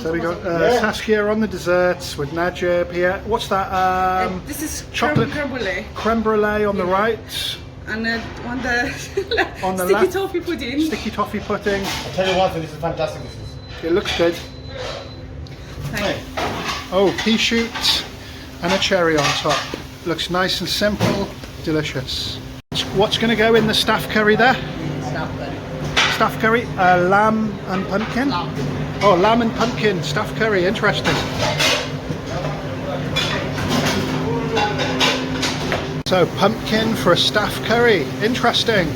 So we got Saskia on the desserts with Najib here. What's that? This is chocolate creme brulee. Creme brulee on the right. And on the On the sticky left, toffee pudding. sticky toffee pudding. I'll tell you one thing, this is fantastic. This is. It looks good. Thank Oh, pea shoot and a cherry on top. Looks nice and simple, delicious. What's going to go in the staff curry there? Staff curry, lamb and pumpkin? Oh, lamb and pumpkin, staff curry, interesting. So, pumpkin for a staff curry, interesting.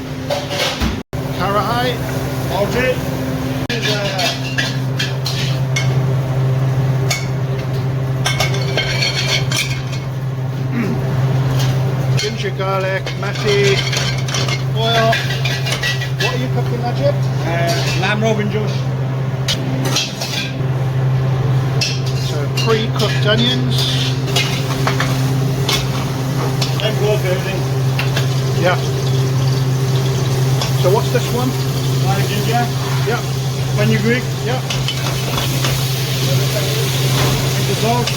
Carrot eye. Okay. Ginger garlic, mati, oil. What are you cooking, Najib? Lamb Robin Josh. So pre-cooked onions. And go for everything. Yeah. So what's this one? Ginger. Yeah. Fenugreek. Yeah. And the salt.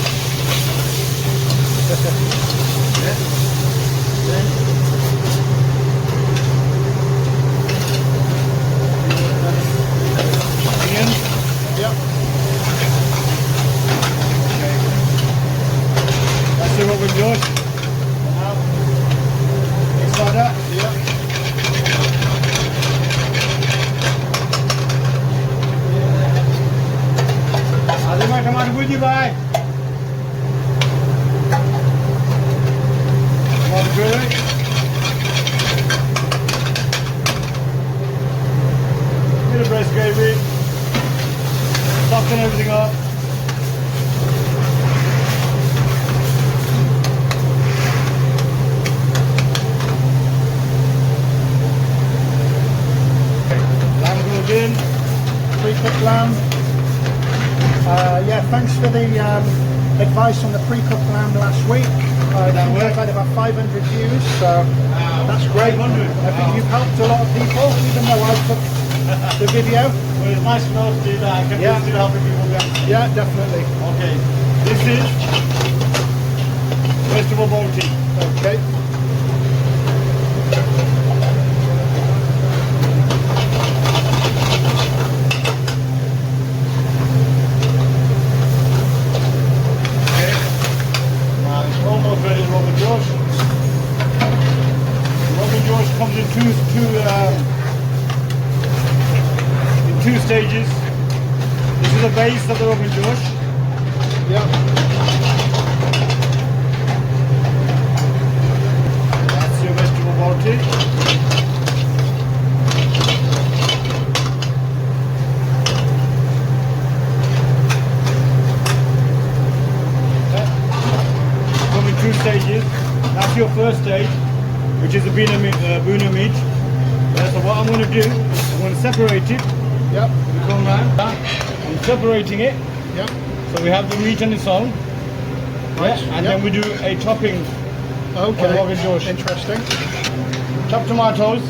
Onions. Yeah. That's the Robin Josh. Now, mix like that. Yeah. I'll do my tomato with you, bye. Tomato puree. Bit of breast gravy. Soften everything up. Lamb goes in. Pre-cooked lamb. Yeah, thanks for the advice on the pre-cooked lamb last week. I think we've had about 500 views, so that's great. 500. I think you've helped a lot of people, even though I took the video. Well, it's nice to know that I can still helping people get. Yeah, definitely. Okay. This is vegetable bowl tea. Okay. Almost ready to Robin Josh. Robin Josh comes in two stages. This is the base of the Robin Josh. Yeah. That's your vegetable bounty. Two stages. That's your first stage, which is the boona meat. So what I'm going to do, I'm going to separate it. Yep. Come round. I'm separating it. Yep. So we have the meat on its own. Right. And then we do a topping Okay. of Robin Josh. Interesting. Chopped tomatoes,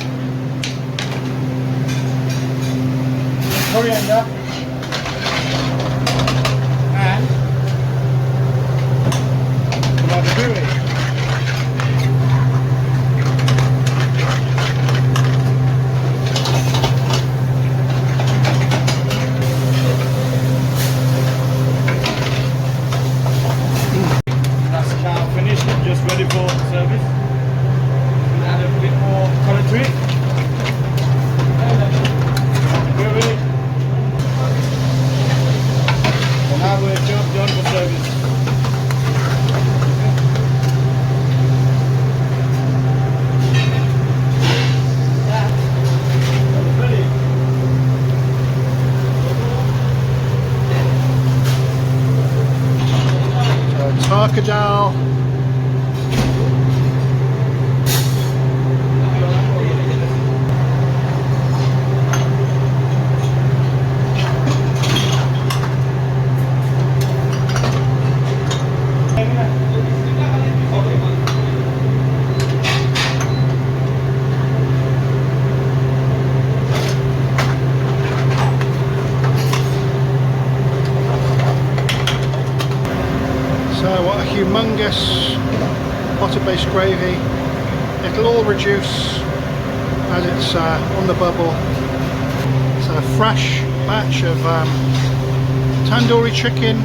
coriander, and tomato puree. That's now finished, just ready for service. Add a bit more colour to it. Puree. And now we're done for service. Tarkadal. So what a humongous butter-based gravy. It'll all reduce as it's on the bubble. It's a fresh batch of tandoori chicken.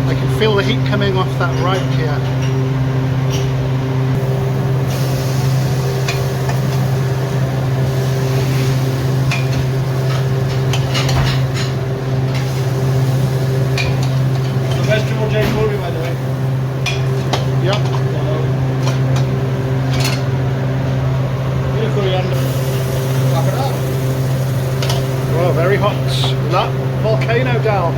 I can feel the heat coming off that right here. The vegetable Puree, by the way. Yep. Coriander. Wrap it up. Oh, very hot. That volcano down.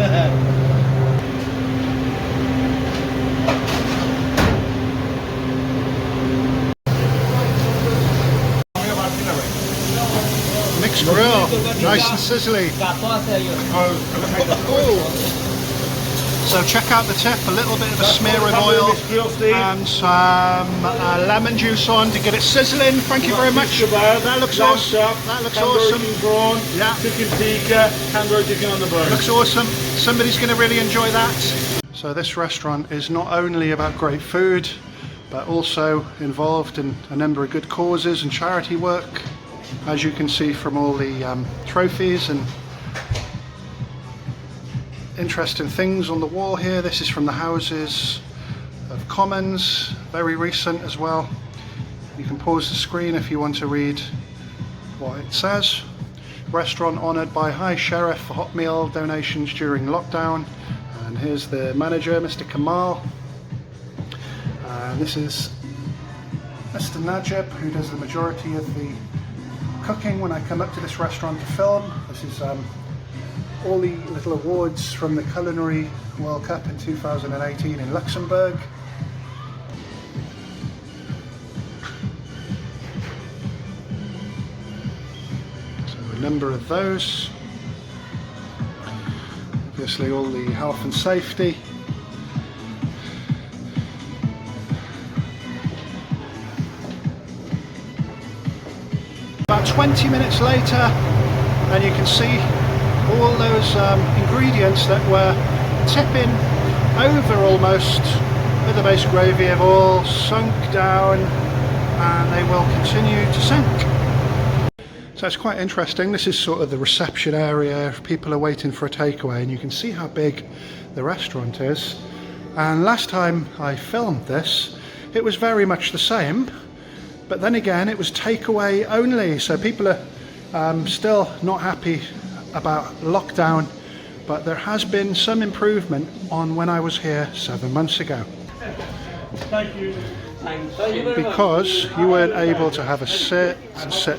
Mixed grill, nice and sizzly. Oh. So check out the tip, a little bit of a smear of oil and some lemon juice on to get it sizzling. Thank you very much. That looks awesome. That looks awesome. Prawn, yeah. Chicken tikka, tandoori chicken on the bone. Looks awesome. Somebody's going to really enjoy that. So this restaurant is not only about great food, but also involved in a number of good causes and charity work, as you can see from all the trophies and interesting things on the wall here. This is from the Houses of Commons, very recent as well. You can pause the screen if you want to read what it says. Restaurant honoured by High Sheriff for hot meal donations during lockdown. And here's the manager, Mr. Kamal. And this is Mr. Najib, who does the majority of the cooking when I come up to this restaurant to film. This is all the little awards from the Culinary World Cup in 2018 in Luxembourg. So a number of those. Obviously all the health and safety. About 20 minutes later, and you can see all those ingredients that were tipping over almost with the base gravy have all sunk down, and they will continue to sink. So it's quite interesting. This is sort of the reception area if people are waiting for a takeaway, and you can see how big the restaurant is. And last time I filmed this, it was very much the same, but then again it was takeaway only, so people are still not happy about lockdown, but there has been some improvement on when I was here 7 months ago. Thank you. Because you weren't able to have a sit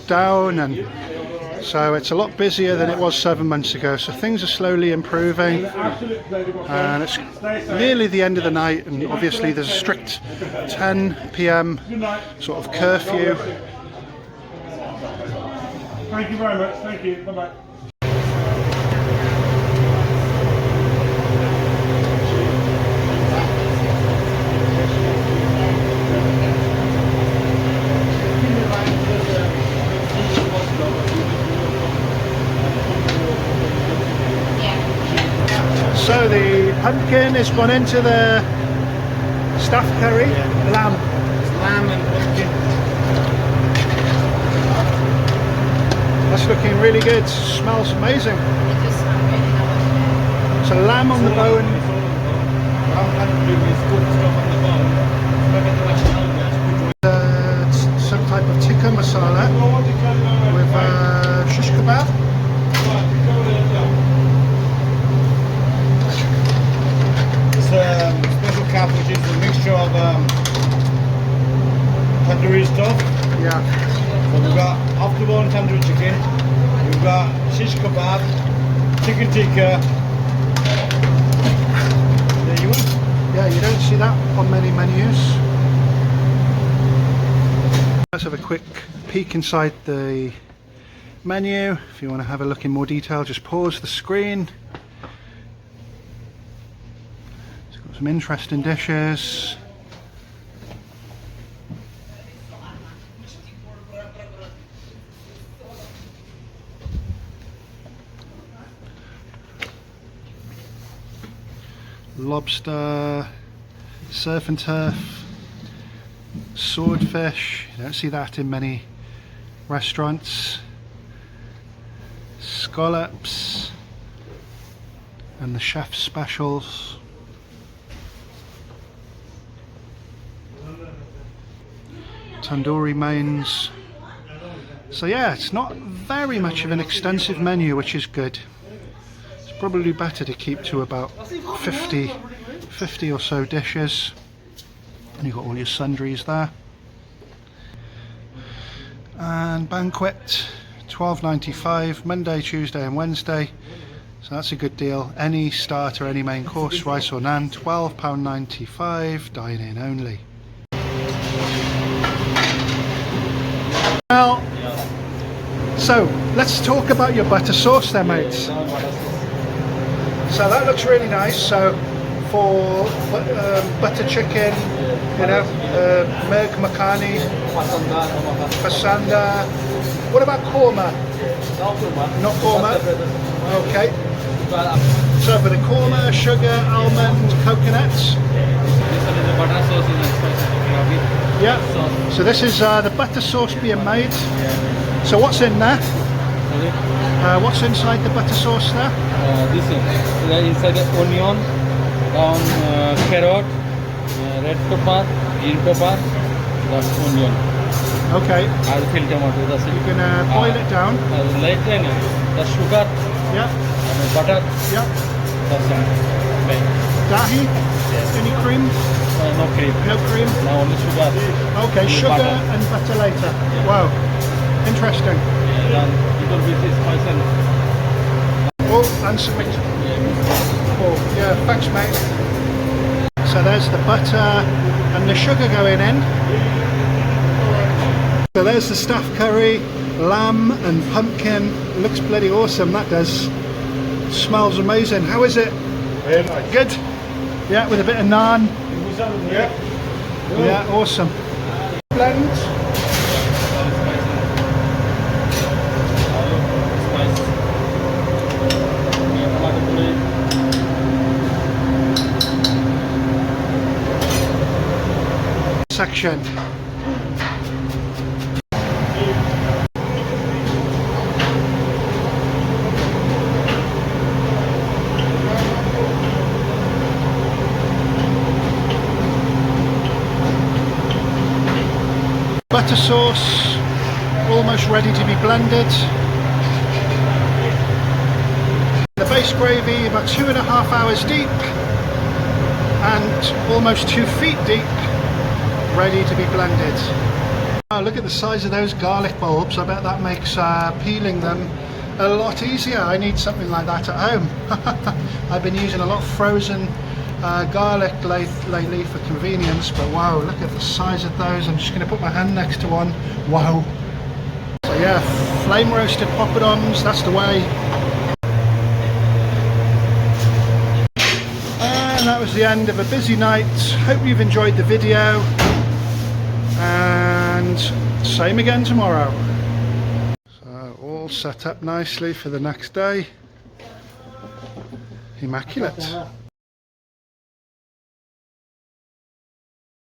down, and so it's a lot busier than it was 7 months ago. So things are slowly improving, and it's nearly the end of the night, and obviously there's a strict 10 PM sort of curfew. Thank you very much. Thank you. Bye-bye. So the pumpkin has gone into the stuffed curry, lamb. It's lamb and pumpkin. That's looking really good. Smells amazing. So lamb on the bone. Some type of tikka masala with shish kebab. Special cap, which is a mixture of tandoori stuff. Yeah. So we've got afternoon tandoori chicken, we've got shish kebab, chicken tikka. There you are. Yeah, you don't see that on many menus. Let's have a quick peek inside the menu. If you want to have a look in more detail, just pause the screen. Some interesting dishes. Lobster, surf and turf, swordfish, you don't see that in many restaurants, scallops, and the chef's specials. Tandoori mains. So yeah, it's not very much of an extensive menu, which is good. It's probably better to keep to about 50 or so dishes. And you've got all your sundries there. And banquet, $12.95, Monday, Tuesday and Wednesday. So that's a good deal. Any starter, any main course, rice or naan, £12.95, dine-in only. Well, so let's talk about your butter sauce there, mates. So that looks really nice. So for butter chicken, you know, merg makhani, pasanda. What about korma? Not korma. Okay. So for the korma, sugar, almond, coconuts. Yeah. So this is the butter sauce being made. So what's in there? What's inside the butter sauce there? This is inside the onion, carrot, red pepper, green pepper, that's onion. Okay. I'll fill tomato. That's it. You can boil it down. Later, the sugar, Yeah. and butter. Yeah. That's it. Dahi? Yes. Any cream? No cream. No cream? Now only sugar. Okay, Only sugar butter. and butter later. Yeah. Wow. Interesting. Then little bit is spice and Oh, and some mix. Oh, yeah, thanks mate. So there's the butter and the sugar going in. So there's the staff curry, lamb and pumpkin. Looks bloody awesome, that does. Smells amazing. How is it? Very nice. Good? Yeah, with a bit of naan. Yeah. Yeah, awesome. Blend. Section. Butter sauce, almost ready to be blended. The base gravy about 2.5 hours deep and almost 2 feet deep, ready to be blended. Oh, look at the size of those garlic bulbs. I bet that makes peeling them a lot easier. I need something like that at home. I've been using a lot of frozen garlic lately for convenience, but wow, look at the size of those. I'm just going to put my hand next to one. Wow. So yeah, flame roasted poppadoms, that's the way. And that was the end of a busy night. Hope you've enjoyed the video, and same again tomorrow. So all set up nicely for the next day. Immaculate.